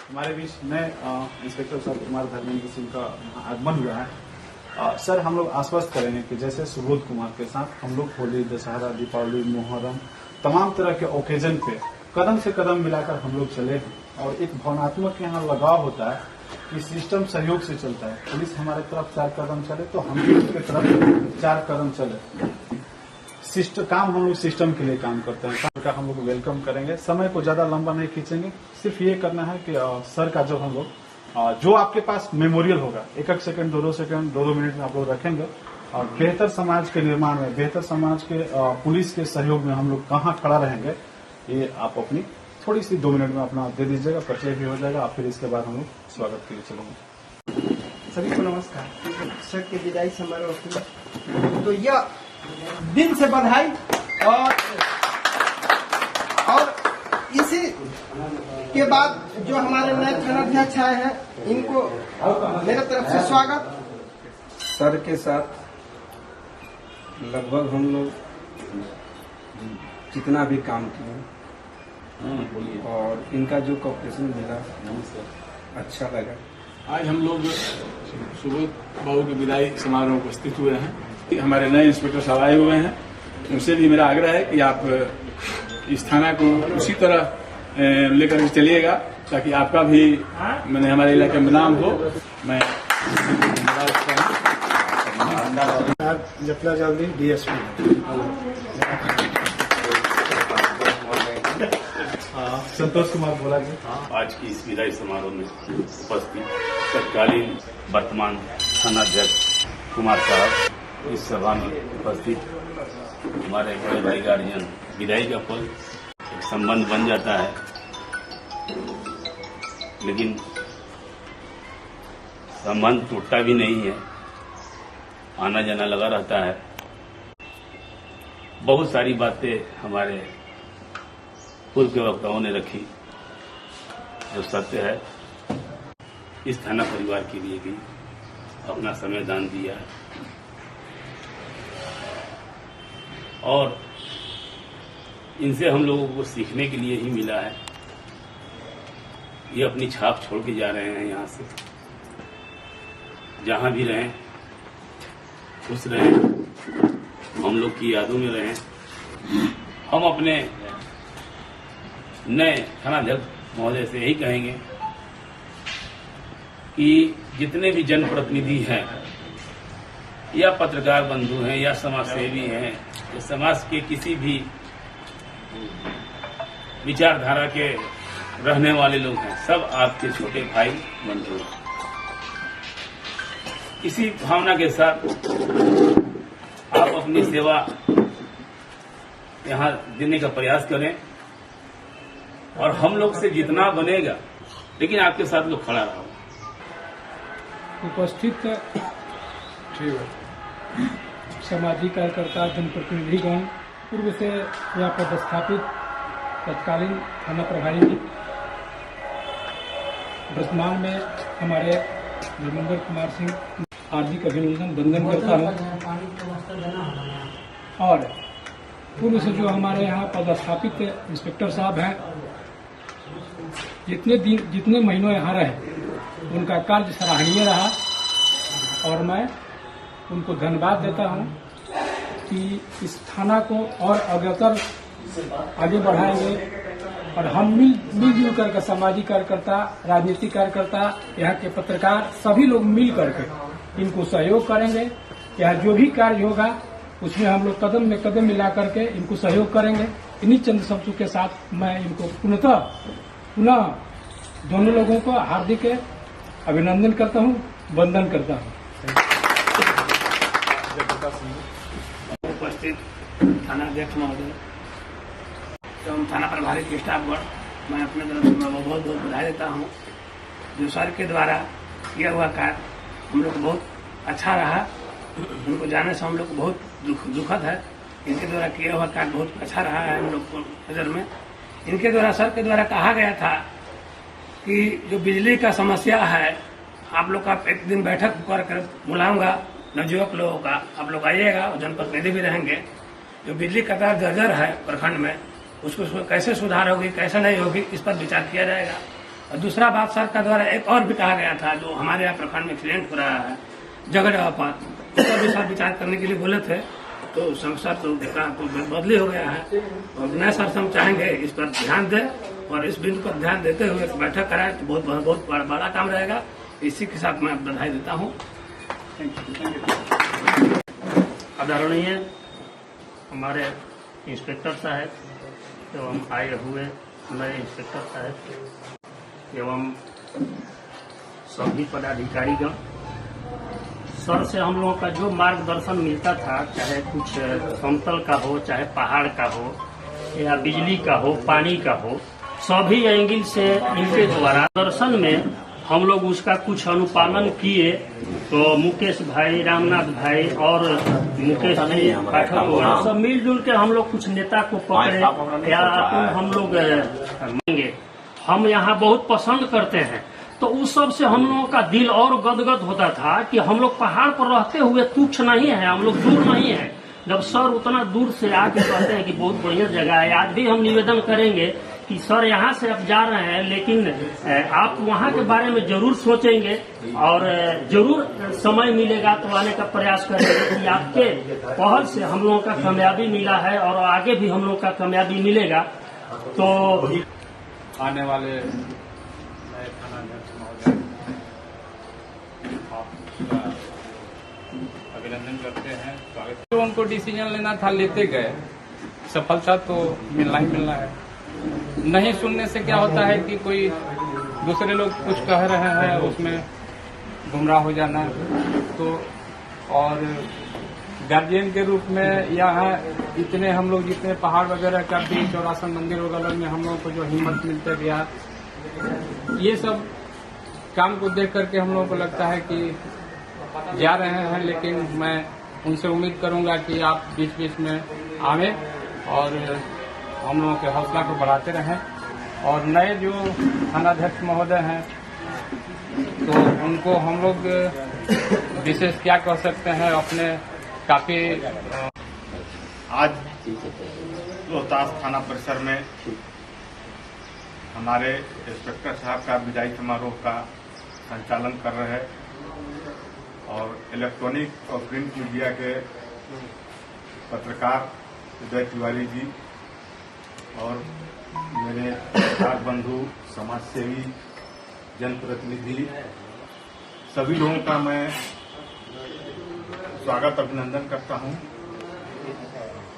हमारे बीच नए इंस्पेक्टर साहब कुमार धर्मेंद्र सिंह का आगमन हुआ है। सर, हम लोग आश्वस्त करेंगे कि जैसे सुबोध कुमार के साथ हम लोग होली, दशहरा, दीपावली, मुहर्रम, तमाम तरह के ओकेजन पे कदम से कदम मिलाकर हम लोग चले हैं और एक भावनात्मक यहाँ लगाव होता है कि सिस्टम सहयोग से चलता है। पुलिस हमारे तरफ 4 कदम चले तो हम भी उसके तरफ 4 कदम चले। काम हम लोग सिस्टम के लिए काम करते हैं, सर का हम लोग वेलकम करेंगे। समय को ज्यादा लंबा नहीं खींचेंगे, सिर्फ ये करना है कि सर का जो हम लोग जो आपके पास मेमोरियल होगा 1-1 सेकंड, 2-2 सेकंड, 2-2 मिनट में आप लोग रखेंगे और बेहतर समाज के निर्माण में, बेहतर समाज के पुलिस के सहयोग में हम लोग कहाँ खड़ा रहेंगे, ये आप अपनी थोड़ी सी 2 मिनट में अपना दे दीजिएगा, परिचय भी हो जाएगा। फिर इसके बाद हम लोग स्वागत के लिए चलेंगे। सभी को नमस्कार। सर के विदाई समारोह तो यह दिन से बधाई और इसी के बाद जो हमारे नए थानाध्यक्ष आए हैं इनको मेरे तरफ से स्वागत। सर के साथ लगभग हम लोग जितना भी काम किए और इनका जो कॉपरेशन मिला अच्छा लगा। आज हम लोग सुबोध बाबू के विदाई समारोह को उपस्थित हुए हैं। हमारे नए इंस्पेक्टर साहब आए हुए हैं, उनसे भी मेरा आग्रह है कि आप इस थाना को उसी तरह लेकर चलिएगा ताकि आपका भी मैंने हमारे इलाके में नाम हो। मैं जितना जल्दी डीएसपी संतोष कुमार बोला जी। आज की इस विदाई समारोह में उपस्थित तत्कालीन वर्तमान थानाध्यक्ष कुमार साहब, इस सभा में उपस्थित हमारे बड़े भाई गार्जियन, विदाई का पल एक संबंध बन जाता है, लेकिन संबंध टूटता भी नहीं है, आना जाना लगा रहता है। बहुत सारी बातें हमारे पूर्व के वक्ताओं ने रखी जो सत्य है। इस थाना परिवार के लिए भी अपना समय दान दिया और इनसे हम लोगों को सीखने के लिए ही मिला है। ये अपनी छाप छोड़ के जा रहे हैं यहाँ से। जहाँ भी रहें खुश रहें, हम लोग की यादों में रहें। हम अपने नए थानाध्यक्ष महोदय से यही कहेंगे कि जितने भी जनप्रतिनिधि हैं या पत्रकार बंधु हैं या समाजसेवी हैं या समाज के किसी भी विचारधारा के रहने वाले लोग हैं, सब आपके छोटे भाई बंधु हैं। इसी भावना के साथ आप अपनी सेवा यहाँ देने का प्रयास करें और हम लोग से जितना बनेगा, लेकिन आपके साथ लोग खड़ा रहो। उपस्थित सामाजिक कार्यकर्ता, जनप्रतिनिधिगण, पूर्व से यहाँ पदस्थापित तत्कालीन थाना प्रभारी जी, वर्तमान में हमारे धर्मेंद्र कुमार सिंह, हार्दिक अभिनंदन वंदन करता हूँ। और पूर्व से जो हमारे यहाँ पदस्थापित इंस्पेक्टर साहब हैं, जितने महीनों यहाँ रहे उनका कार्य सराहनीय रहा और मैं उनको धन्यवाद देता हूँ कि इस थाना को और अग्रतर आगे बढ़ाएंगे और हम मिलजुल करके सामाजिक कार्यकर्ता, राजनीतिक कार्यकर्ता, यहाँ के पत्रकार सभी लोग मिल करके इनको सहयोग करेंगे। यहाँ जो भी कार्य होगा उसमें हम लोग कदम में कदम मिला करके इनको सहयोग करेंगे। इन्हीं चंद शब्दों के साथ मैं इनको पुनः दोनों लोगों को हार्दिक अभिनंदन करता हूँ, वंदन करता हूँ। उपस्थित थानाध्यक्ष महोदय एवं थाना प्रभारी के स्टाफगण, मैं अपने तरफ से बहुत बहुत बधाई देता हूँ। जो सर के द्वारा किया हुआ कार्य हम लोग को बहुत अच्छा रहा। उनको जाने से हम लोग को बहुत दुखद है। इनके द्वारा किया हुआ कार्य बहुत अच्छा रहा है हम लोग को नजर में। इनके द्वारा, सर के द्वारा कहा गया था कि जो बिजली का समस्या है, आप लोग का एक दिन बैठक कर बुलाऊंगा नवयुवक लोगों का, आप लोग आइएगा, जनप्रतिनिधि भी रहेंगे। जो बिजली का तार जर्जर है प्रखंड में, उसको कैसे सुधार होगी, कैसे नहीं होगी, इस पर विचार किया जाएगा। और दूसरा बात सर का द्वारा एक और भी कहा गया था, जो हमारे यहाँ प्रखंड में एक्सीडेंट हो रहा है जगह जगह पर, उस पर भी सर विचार करने के लिए बोले थे। तो संसद तो बदली हो गया है और नए सर से हम चाहेंगे इस पर ध्यान दें और इस बिंदु पर ध्यान देते हुए बैठक कराए तो बहुत बड़ा काम रहेगा। इसी के साथ मैं बधाई देता हूँ। आदरणीय हमारे इंस्पेक्टर साहब एवं आए हुए नए इंस्पेक्टर साहब एवं सभी पदाधिकारीगण, सर से हम लोगों का जो मार्गदर्शन मिलता था, चाहे कुछ समतल का हो, चाहे पहाड़ का हो या बिजली का हो, पानी का हो, सभी एंगल से इनके द्वारा दर्शन में हम लोग उसका कुछ अनुपालन किए। तो मुकेश भाई, रामनाथ भाई और मुकेश जी पाठक सब मिलजुल के हम लोग कुछ नेता को पकड़े या हम लोग मांगे। हम यहाँ बहुत पसंद करते हैं, तो उस सब से हम लोगों का दिल और गदगद होता था कि हम लोग पहाड़ पर रहते हुए तुच्छ नहीं है, हम लोग दूर नहीं है। जब सर उतना दूर से आके कहते हैं कि बहुत बढ़िया जगह है, आज भी हम निवेदन करेंगे कि सर यहाँ से आप जा रहे हैं, लेकिन आप वहाँ के बारे में जरूर सोचेंगे और जरूर समय मिलेगा तो आने का प्रयास करेंगे कि आपके पहल से हम लोगों का कामयाबी मिला है और आगे भी हम लोगों का कामयाबी मिलेगा। तो आने वाले नए थानाध्यक्ष महोदय, आपका अभिनंदन करते हैं, स्वागत। जो उनको डिसीजन लेना था लेते गए, सफलता तो मिलना ही मिलना है। नहीं सुनने से क्या होता है कि कोई दूसरे लोग कुछ कह रहे हैं, उसमें गुमराह हो जाना। तो और गार्जियन के रूप में यहाँ इतने हम लोग जितने पहाड़ वगैरह का भी चौरासन मंदिर वगैरह में हम लोगों को जो हिम्मत मिलता गया, ये सब काम को देख करके हम लोगों को लगता है कि जा रहे हैं। लेकिन मैं उनसे उम्मीद करूंगा कि आप बीच बीच में आवे और हम लोगों के हौसला को बढ़ाते रहें। और नए जो थानाध्यक्ष महोदय हैं, तो उनको हम लोग विशेष क्या कह सकते हैं, अपने काफी आज रोहतास थाना परिसर में हमारे इंस्पेक्टर साहब का विदाई समारोह का संचालन कर रहे हैं और इलेक्ट्रॉनिक और प्रिंट मीडिया के पत्रकार उदय तिवारी जी और मेरे पत्रकार बंधु, समाजसेवी, जनप्रतिनिधि, सभी लोगों का मैं स्वागत अभिनंदन करता हूं।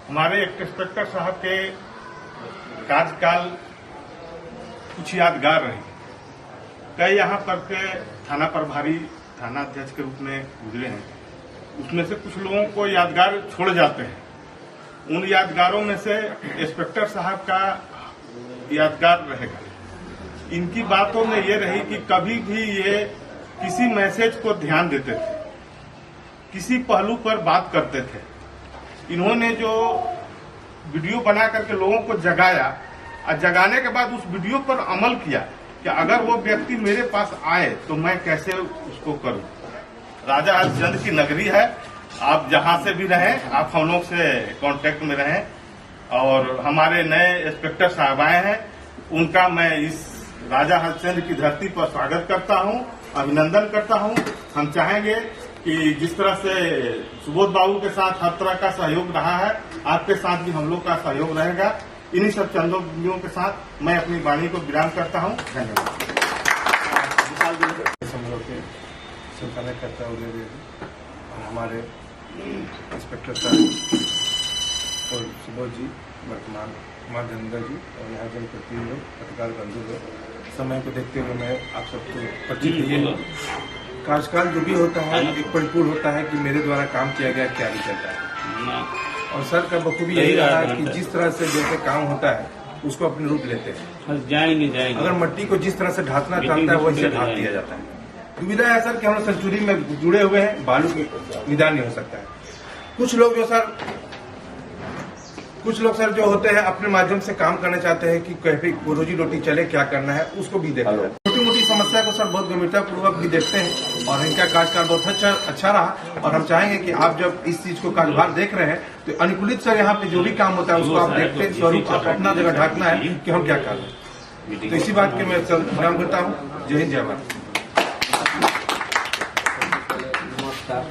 हमारे इंस्पेक्टर साहब के कार्यकाल कुछ यादगार रही। कई यहाँ तक के थाना प्रभारी, थाना अध्यक्ष के रूप में गुजरे हैं, उसमें से कुछ लोगों को यादगार छोड़ जाते हैं। उन यादगारों में से इंस्पेक्टर साहब का यादगार रहेगा। इनकी बातों में ये रही कि कभी भी ये किसी मैसेज को ध्यान देते थे, किसी पहलू पर बात करते थे। इन्होंने जो वीडियो बना करके लोगों को जगाया और जगाने के बाद उस वीडियो पर अमल किया कि अगर वो व्यक्ति मेरे पास आए तो मैं कैसे उसको करूं। राजा हरिश्चंद्र की नगरी है, आप जहां से भी रहें, आप हम लोग से कांटेक्ट में रहें। और हमारे नए इंस्पेक्टर साहब आए हैं, उनका मैं इस राजा हरिश्चंद्र की धरती पर स्वागत करता हूं, अभिनंदन करता हूं। हम चाहेंगे कि जिस तरह से सुबोध बाबू के साथ हर तरह का सहयोग रहा है, आपके साथ भी हम लोग का सहयोग रहेगा। इन्हीं सब चंदों के साथ मैं अपनी वाणी को विराम करता हूं। धन्यवाद। हमारे इंस्पेक्टर साहब और सुबोध जी, वर्तमान कुमार धनंजय जी और यहाँ जनप्रतिनिधि लोग, पत्रकार बंधु लोग, समय को देखते हुए मैं आप सबको परिचित कार्यकाल जो भी होता है एक परिपूर्ण होता है कि मेरे द्वारा काम किया गया क्या भी चलता है। और सर का बखूबी यही रहा है कि जिस तरह से जैसे काम होता है उसको अपने रूप लेते हैं। जाएंगे अगर मिट्टी को जिस तरह से ढांकना चाहता है वैसे ढांक दिया जाता है। दुविधा है सर कि हम लोग सेंचुरी में जुड़े हुए हैं, बालू की निदान नहीं हो सकता है। कुछ लोग सर जो होते हैं अपने माध्यम से काम करना चाहते हैं कि कैसे रोजी रोटी चले, क्या करना है उसको भी देखते हैं। छोटी मोटी समस्या को सर बहुत गंभीरतापूर्वक भी देखते हैं और इनका कार्यकाल बहुत अच्छा रहा। और हम चाहेंगे कि आप जब इस चीज को कार्यभार देख रहे हैं तो अनुकूलित सर यहाँ पे जो भी काम होता है उसको आप देखते हैं, स्वरूप आप अपना जगह ढांकना है कि हम क्या कर रहे हैं। तो इसी बात के मैं प्रणाम करता हूँ। जय हिंद, जय भारत। नमस्कार।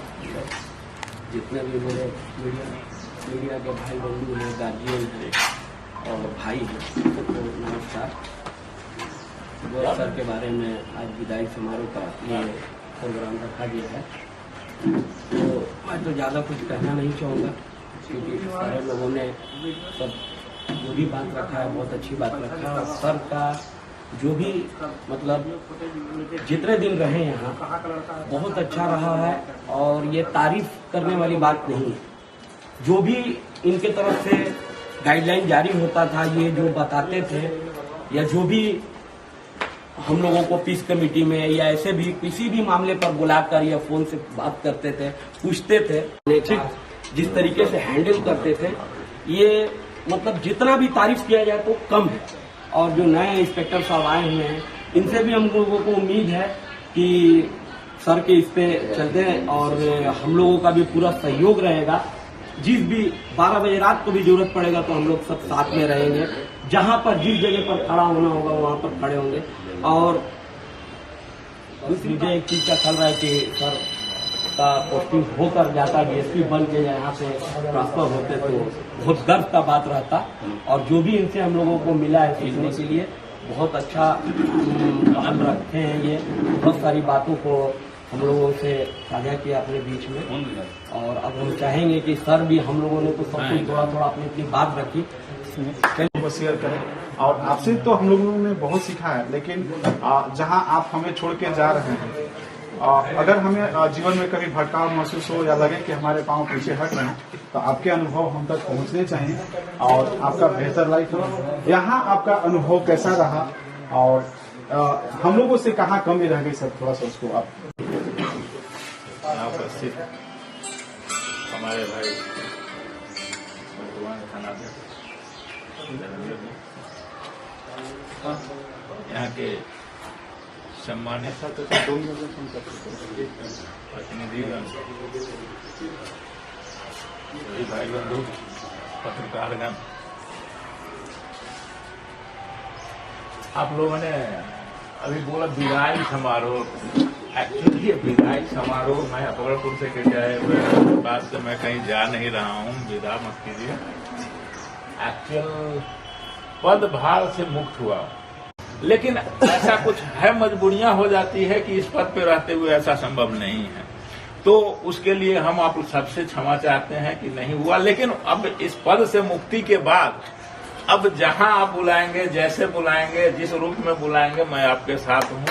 जितने भी मेरे मीडिया के भाई बंधु हैं, गार्जियन हैं और भाई हैं, सबको नमस्कार। गौर सर के बारे में आज विदाई समारोह का ये प्रोग्राम रखा गया है, तो मैं तो ज़्यादा कुछ कहना नहीं चाहूँगा, क्योंकि सारे लोगों ने सब जो भी बात रखा है बहुत अच्छी बात रखा है। और सर का जो भी मतलब जितने दिन रहे यहाँ बहुत अच्छा रहा है, और ये तारीफ करने वाली बात नहीं है। जो भी इनके तरफ से गाइडलाइन जारी होता था, ये जो बताते थे या जो भी हम लोगों को पीस कमेटी में या ऐसे भी किसी भी मामले पर बुलाकर या फोन से बात करते थे, पूछते थे, जिस तरीके से हैंडल करते थे, ये मतलब जितना भी तारीफ किया जाए तो कम है। और जो नए इंस्पेक्टर साहब आए हुए हैं, इनसे भी हम लोगों को उम्मीद है कि सर के इस पे चलते हैं और हम लोगों का भी पूरा सहयोग रहेगा। जिस भी 12 बजे रात को भी जरूरत पड़ेगा तो हम लोग सब साथ में रहेंगे। जहां पर जिस जगह पर खड़ा होना होगा वहां पर खड़े होंगे। और मुझे एक चीज का ख्याल रहा है कि सर का पोस्टिंग होकर जाता, डीएसपी बन के यहाँ से ट्रांसफर होते तो बहुत गर्व का बात रहता। और जो भी इनसे हम लोगों को मिला है सीखने के लिए, बहुत अच्छा काम रखे हैं। ये बहुत सारी बातों को हम लोगों से साझा किया अपने बीच में, और अब हम चाहेंगे कि सर भी, हम लोगों ने तो सब कुछ थोड़ा थोड़ा अपनी अपनी बात रखी, वो शेयर करें। और आपसे तो हम लोगों ने बहुत सीखा है, लेकिन जहां आप हमें छोड़ के जा रहे हैं, अगर हमें जीवन में कभी भटकाव महसूस हो या लगे कि हमारे पांव पीछे हट रहे हैं, तो आपके अनुभव हम तक पहुंचने चाहिए और आपका बेहतर लाइफ हो। यहाँ आपका अनुभव कैसा रहा और हम लोगों से कहाँ कमी रह गई सर, थोड़ा सा उसको आप। यहाँ उपस्थित हमारे भाई वर्तमान थानाध्यक्ष यहाँ के सम्मानित प्रतिनिधिगण, सभी भाई बंधु, पत्रकारगण, आप लोगों ने अभी बोला विदाई समारोह। एक्चुअली ये विदाई समारोह, मैं अकबरपुर से कह जाए बात से मैं कहीं जा नहीं रहा हूँ, विदा मत कीजिए। एक्चुअल पदभार से मुक्त हुआ, लेकिन ऐसा कुछ है, मजबूरियां हो जाती है कि इस पद पे रहते हुए ऐसा संभव नहीं है। तो उसके लिए हम आप सबसे क्षमा चाहते हैं कि नहीं हुआ। लेकिन अब इस पद से मुक्ति के बाद अब जहां आप बुलाएंगे, जैसे बुलाएंगे, जिस रूप में बुलाएंगे, मैं आपके साथ हूं।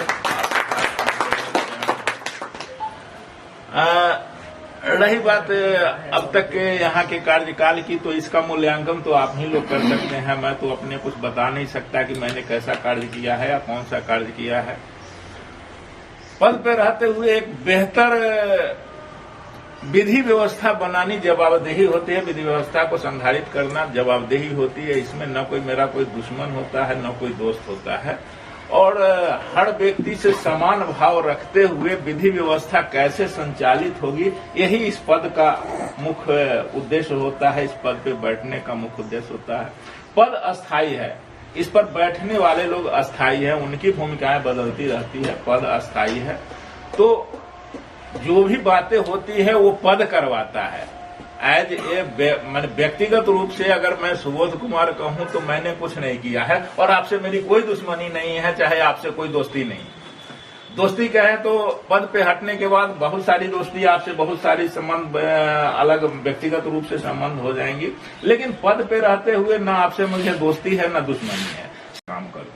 रही बात अब तक के यहाँ के कार्यकाल की, तो इसका मूल्यांकन तो आप ही लोग कर सकते हैं। मैं तो अपने कुछ बता नहीं सकता कि मैंने कैसा कार्य किया है या कौन सा कार्य किया है। पद पे रहते हुए एक बेहतर विधि व्यवस्था बनानी जवाबदेही होती है, विधि व्यवस्था को संधारित करना जवाबदेही होती है। इसमें न कोई मेरा कोई दुश्मन होता है, न कोई दोस्त होता है, और हर व्यक्ति से समान भाव रखते हुए विधि व्यवस्था कैसे संचालित होगी, यही इस पद का मुख्य उद्देश्य होता है। इस पद पे बैठने का मुख्य उद्देश्य होता है। पद अस्थायी है, इस पर बैठने वाले लोग अस्थायी हैं, उनकी भूमिकाएं बदलती रहती है। पद अस्थायी है, तो जो भी बातें होती है वो पद करवाता है। एज ए व्यक्तिगत रूप से अगर मैं सुबोध कुमार कहूं तो मैंने कुछ नहीं किया है, और आपसे मेरी कोई दुश्मनी नहीं है, चाहे आपसे कोई दोस्ती नहीं। दोस्ती कहे तो पद पे हटने के बाद बहुत सारी दोस्ती, आपसे बहुत सारी संबंध अलग व्यक्तिगत रूप से संबंध हो जाएंगी, लेकिन पद पे रहते हुए न आपसे मुझे दोस्ती है न दुश्मनी है। काम करो,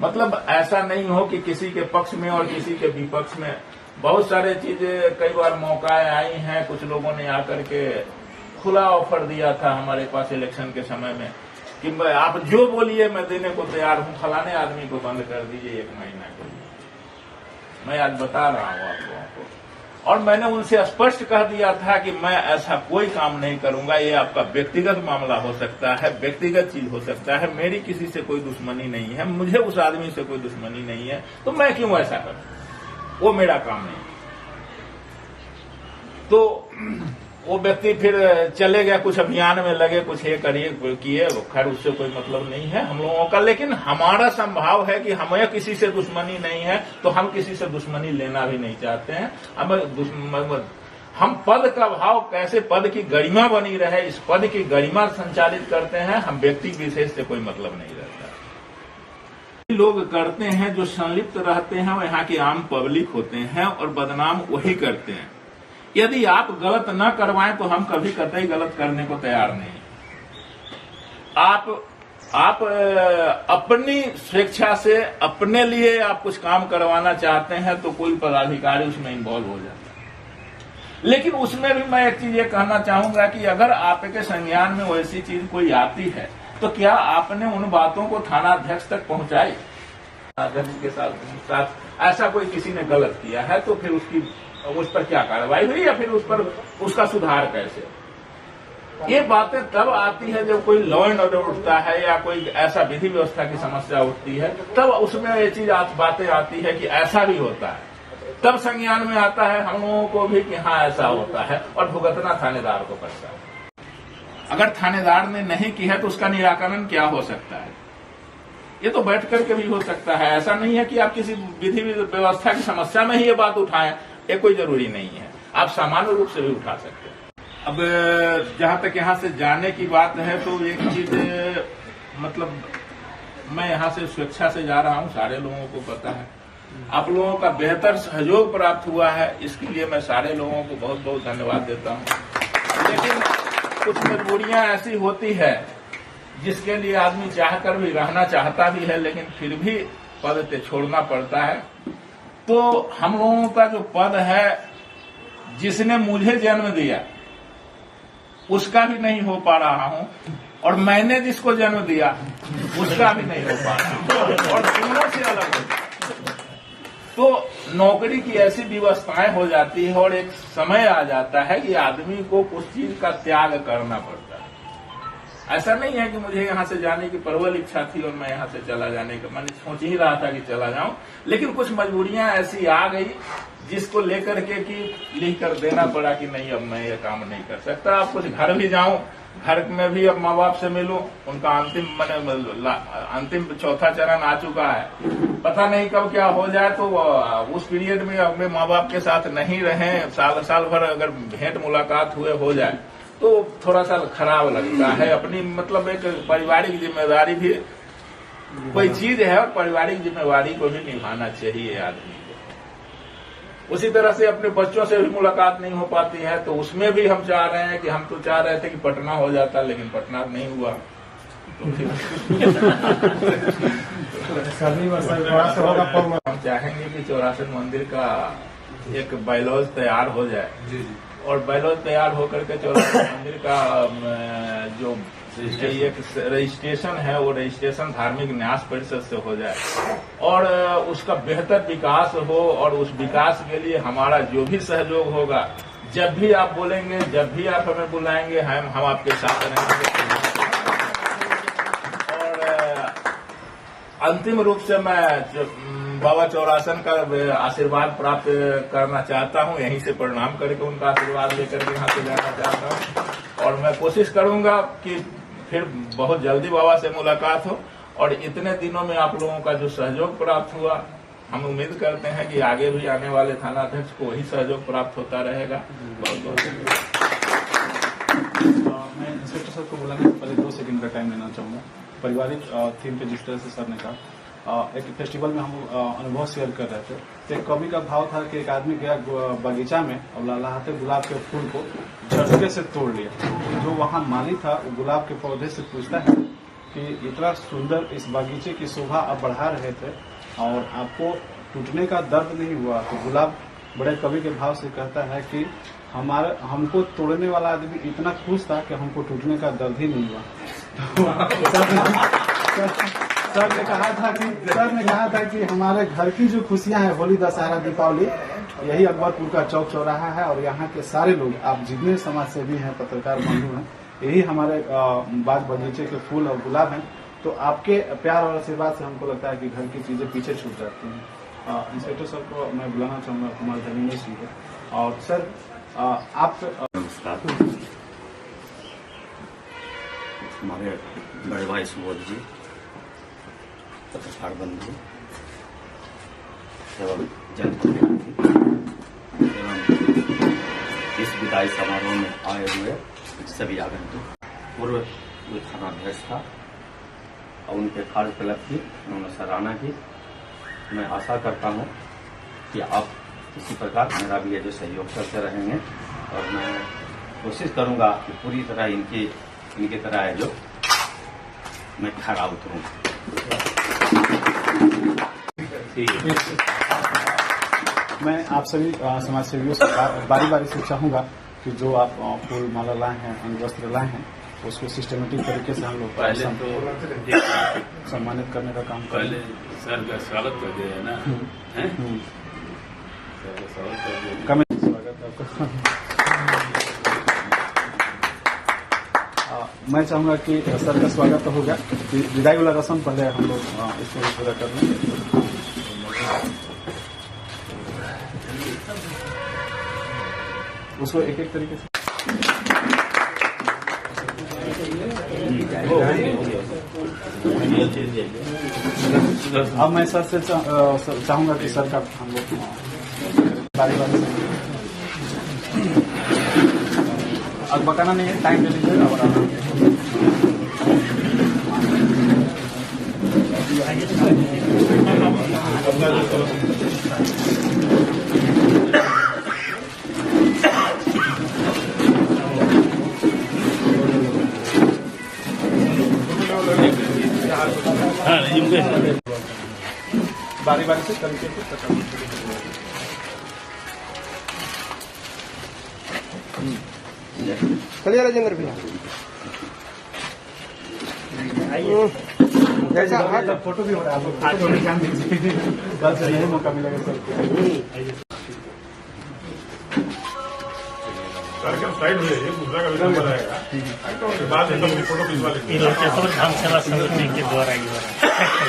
मतलब ऐसा नहीं हो कि किसी के पक्ष में और किसी के विपक्ष में। बहुत सारे चीजें, कई बार मौकाएं आई हैं, कुछ लोगों ने आकर के खुला ऑफर दिया था हमारे पास इलेक्शन के समय में कि आप जो बोलिए मैं देने को तैयार हूं, फलाने आदमी को बंद कर दीजिए 1 महीना के लिए। मैं आज बता रहा हूं आप लोगों को, और मैंने उनसे स्पष्ट कह दिया था कि मैं ऐसा कोई काम नहीं करूंगा। ये आपका व्यक्तिगत मामला हो सकता है, व्यक्तिगत चीज हो सकता है, मेरी किसी से कोई दुश्मनी नहीं है, मुझे उस आदमी से कोई दुश्मनी नहीं है, तो मैं क्यों ऐसा करूं, वो मेरा काम नहीं। तो वो व्यक्ति फिर चले गए, कुछ अभियान में लगे, कुछ ये करिए किए, खैर उससे कोई मतलब नहीं है हम लोगों का। लेकिन हमारा संभाव है कि हमें किसी से दुश्मनी नहीं है, तो हम किसी से दुश्मनी लेना भी नहीं चाहते हैं। हम पद का भाव कैसे पद की गरिमा बनी रहे, इस पद की गरिमा संचालित करते हैं। हम व्यक्ति विशेष से कोई मतलब नहीं रहता। लोग करते हैं जो संलिप्त रहते हैं, यहाँ की आम पब्लिक होते हैं और बदनाम वही करते हैं। यदि आप गलत न करवाएं तो हम कभी कतई गलत करने को तैयार नहीं। आप अपनी स्वेच्छा से अपने लिए आप कुछ काम करवाना चाहते हैं तो कोई पदाधिकारी उसमें इन्वॉल्व हो जाता है। लेकिन उसमें भी मैं एक चीज ये कहना चाहूंगा कि अगर आपके संज्ञान में वैसी चीज कोई आती है तो क्या आपने उन बातों को थानाध्यक्ष तक पहुंचाई? अध्यक्ष के साथ ऐसा कोई किसी ने गलत किया है तो फिर उस पर क्या कार्रवाई हुई या फिर उस पर उसका सुधार कैसे? ये बातें तब आती है जब कोई लॉ एंड ऑर्डर उठता है या कोई ऐसा विधि व्यवस्था की समस्या उठती है, तब उसमें ये चीज बातें आती है कि ऐसा भी होता है। तब संज्ञान में आता है हम लोगों को भी कि हाँ ऐसा होता है और भुगतना थानेदार को पड़ता है। अगर थानेदार ने नहीं की है तो उसका निराकरण क्या हो सकता है? ये तो बैठ करके भी हो सकता है। ऐसा नहीं है कि आप किसी विधि व्यवस्था की समस्या में ही ये बात उठाएं, ये कोई जरूरी नहीं है। आप सामान्य रूप से भी उठा सकते हैं। अब जहां तक यहाँ से जाने की बात है तो एक चीज मतलब मैं यहाँ से स्वेच्छा से जा रहा हूँ, सारे लोगों को पता है। आप लोगों का बेहतर सहयोग प्राप्त हुआ है, इसके लिए मैं सारे लोगों को बहुत बहुत धन्यवाद देता हूँ। लेकिन कुछ मजबूरियां ऐसी होती है जिसके लिए आदमी चाहकर भी रहना चाहता भी है, लेकिन फिर भी पद पे छोड़ना पड़ता है। तो हम लोगों का जो पद है, जिसने मुझे जन्म दिया उसका भी नहीं हो पा रहा हूं और मैंने जिसको जन्म दिया उसका भी नहीं हो पा रहा और दोनों से अलग हो। तो नौकरी की ऐसी व्यवस्थाएं हो जाती है और एक समय आ जाता है कि आदमी को कुछ चीज का त्याग करना पड़ता है। ऐसा नहीं है कि मुझे यहाँ से जाने की प्रबल इच्छा थी और मैं यहाँ से चला जाने का, मैंने सोच ही रहा था कि चला जाऊं, लेकिन कुछ मजबूरियां ऐसी आ गई जिसको लेकर के कि लिख कर देना पड़ा कि नहीं अब मैं ये काम नहीं कर सकता। अब कुछ घर भी जाऊं, घर में भी अब माँ बाप से मिलूं, उनका अंतिम चौथा चरण आ चुका है। पता नहीं कब क्या हो जाए, तो उस पीरियड में अपने माँ बाप के साथ नहीं रहे, साल भर अगर भेंट मुलाकात हुए हो जाए तो थोड़ा सा खराब लगता है। अपनी मतलब एक पारिवारिक जिम्मेदारी भी कोई चीज है और पारिवारिक जिम्मेदारी को भी निभाना चाहिए आदमी को। उसी तरह से अपने बच्चों से भी मुलाकात नहीं हो पाती है, तो उसमें भी हम चाह रहे हैं कि हम तो चाह रहे थे कि पटना हो जाता, लेकिन पटना नहीं हुआ। तो हम चाहेंगे कि चौरासन मंदिर का एक बायलॉज तैयार हो जाए और बायलॉज तैयार होकर के चौरासन मंदिर का जो एक रजिस्ट्रेशन है वो रजिस्ट्रेशन धार्मिक न्यास परिषद से हो जाए और उसका बेहतर विकास हो। और उस विकास के लिए हमारा जो भी सहयोग होगा, जब भी आप बोलेंगे, जब भी आप हमें बुलाएंगे, हम आपके साथ रहेंगे। और अंतिम रूप से मैं बाबा चौरासन का आशीर्वाद प्राप्त करना चाहता हूं, यहीं से प्रणाम करके उनका आशीर्वाद लेकर के यहाँ से जाना चाहता हूं। और मैं कोशिश करूंगा कि फिर बहुत जल्दी बाबा से मुलाकात हो। और इतने दिनों में आप लोगों का जो सहयोग प्राप्त हुआ, हम उम्मीद करते हैं कि आगे भी आने वाले थानाध्यक्ष को वही सहयोग प्राप्त होता रहेगा। बहुत बहुत मैं इंस्पेक्टर सर को बुलाने से पहले 2 सेकंड का टाइम लेना चाहूंगा। पारिवारिक थीम पे जिस तरह से सर ने कहा, एक फेस्टिवल में हम अनुभव शेयर कर रहे थे, तो एक कवि का भाव था कि एक आदमी गया बगीचा में और लहलहाते गुलाब के फूल को झटके से तोड़ लिया। जो वहाँ माली था वो गुलाब के पौधे से पूछता है कि इतना सुंदर इस बगीचे की शोभा आप बढ़ा रहे थे और आपको टूटने का दर्द नहीं हुआ? तो गुलाब बड़े कवि के भाव से कहता है कि हमको तोड़ने वाला आदमी इतना खुश था कि हमको टूटने का दर्द ही नहीं हुआ। सर ने कहा था कि हमारे घर की जो खुशियां हैं, होली, दशहरा, दीपावली, यही अकबरपुर का चौक चौराहा है और यहाँ के सारे लोग, आप जितने समाज सेवी हैं, पत्रकार बंधु हैं, यही हमारे बाग बगीचे के फूल और गुलाब हैं। तो आपके प्यार और आशीर्वाद से हमको लगता है कि घर की चीजें पीछे छूट जाती हैं। इंस्पेक्टर सर को मैं बुलाना चाहूंगा, कुमार धर्मेंद्र सिंह को। और सर आप नमस्कार। हमारे बड़े भाई सुबोध जी, पत्रकार बंधु एवं जनप्रतिनिधि एवं इस विदाई समारोह में आए हुए सभी आगंतुक, पूर्व जो थानाध्यक्ष था और उनके कार्यकलाप की उन्होंने सराहना की। मैं आशा करता हूं कि आप इसी प्रकार मेरा भी ये जो सहयोग करते रहेंगे और मैं कोशिश करूंगा कि पूरी तरह इनकी तरह है जो मैं खरा उतरूं। मैं आप सभी समाज सेवियों से बारी बारी से चाहूंगा कि जो आप फूल माला लाए हैं, अंग वस्त्र लाए हैं, उसको सिस्टमेटिक तरीके से हम लोग पहले तो सम्मानित करने का काम पहले सर का स्वागत कर दिया है ना, सर का स्वागत कर दिया। स्वागत आपका। मैं चाहूंगा कि सर का स्वागत तो होगा, विदाई वाला रस्म पहले हम लोग इसको पूरा कर लें। उसको एक एक तरीके से अब मैं सर से चाहूंगा कि सर का हम लोग बारी बारी से अब बताना नहीं है, टाइम दे लीजिए और बारी बारी से तरीके से चलिए राजेंद्र भैया, फोटो भी हो रहा है, आप फोटो भी ध्यान दीजिए, कल से यही मौका मिलेगा सर। कार्यक्रम साइड हो जाइए, दूसरा का विलंब रहेगा, बाद में सब फोटो खिंचवा लेंगे। धाम सेवा समिति के द्वारा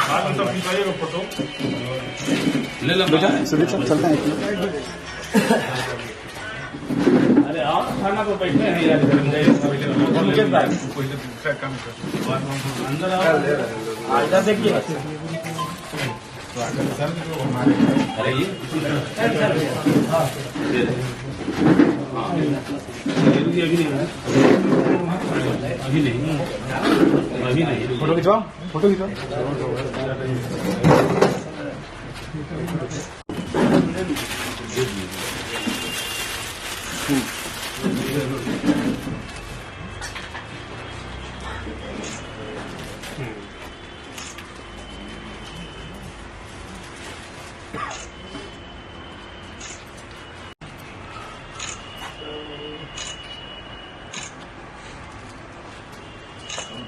बाद में सब खिंचवाइएगा फोटो। ले लो बेटा सुधीर सर चलते हैं। अरे आप खाना को बैठे हैं यार, पहले दूसरा काम कर अंदर आओ, देखिए सर जो हमारे अरे ये अभी नहीं फोटो खिंचवाओ, फोटो खिंचवाओ।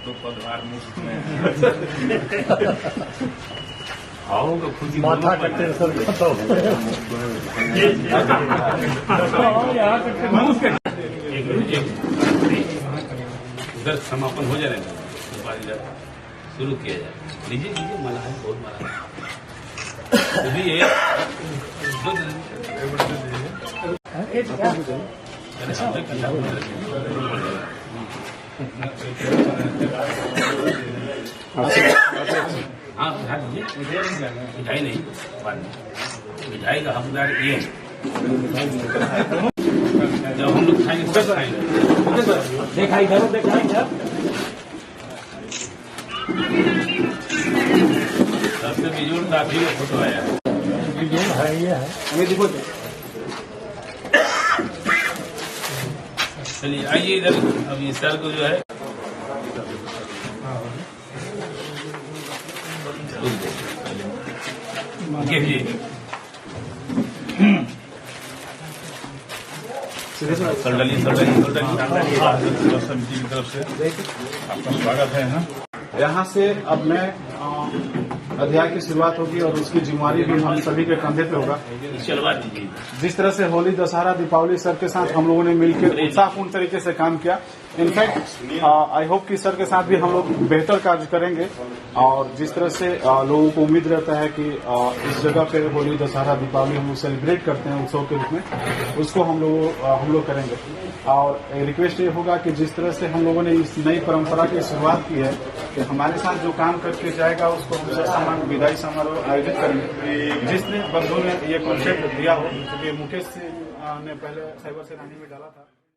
तो पदभार मुफ्त में आओगे खुद ही माथा का टेंशन खत्म। उधर समापन हो जाएगा, शुरू किया जाए। लीजिए लीजिए, माला है, बहुत माला है। अभी हाँ मिठाई नहीं, मिठाई का हकदार ये जब हम लोग खाएंगे सब खाएंगे। देखा इधर, देखा इधर। सबसे बिजोड़ काफी का फोटो आया है, ये है। चलिए आइए इधर। अब ये सर को जो है समिति की तरफ से आपका स्वागत है। यहाँ से अब मैं अध्याय की शुरुआत होगी और उसकी जिम्मेवारी भी हम सभी के कंधे पे होगा। चलवा दीजिए। जिस तरह से होली, दशहरा, दीपावली सर के साथ हम लोगों ने मिलकर उत्साहपूर्ण तरीके से काम किया, इनफैक्ट आई होप कि सर के साथ भी हम लोग बेहतर कार्य करेंगे और जिस तरह से लोगों को उम्मीद रहता है कि इस जगह पे होली दशहरा दीपावली हम लोग सेलिब्रेट करते हैं उत्सव के रूप में, उसको हम लोग करेंगे। और रिक्वेस्ट ये होगा कि जिस तरह से हम लोगों ने इस नई परंपरा की शुरुआत की है कि हमारे साथ जो काम करके जाएगा उसको हम सम्मान विदाई समारोह आयोजित करेंगे। जिसने बंधु ने ये कॉन्सेप्ट दिया हो, क्योंकि मुकेश ने पहले साइबर सेनानी में डाला था।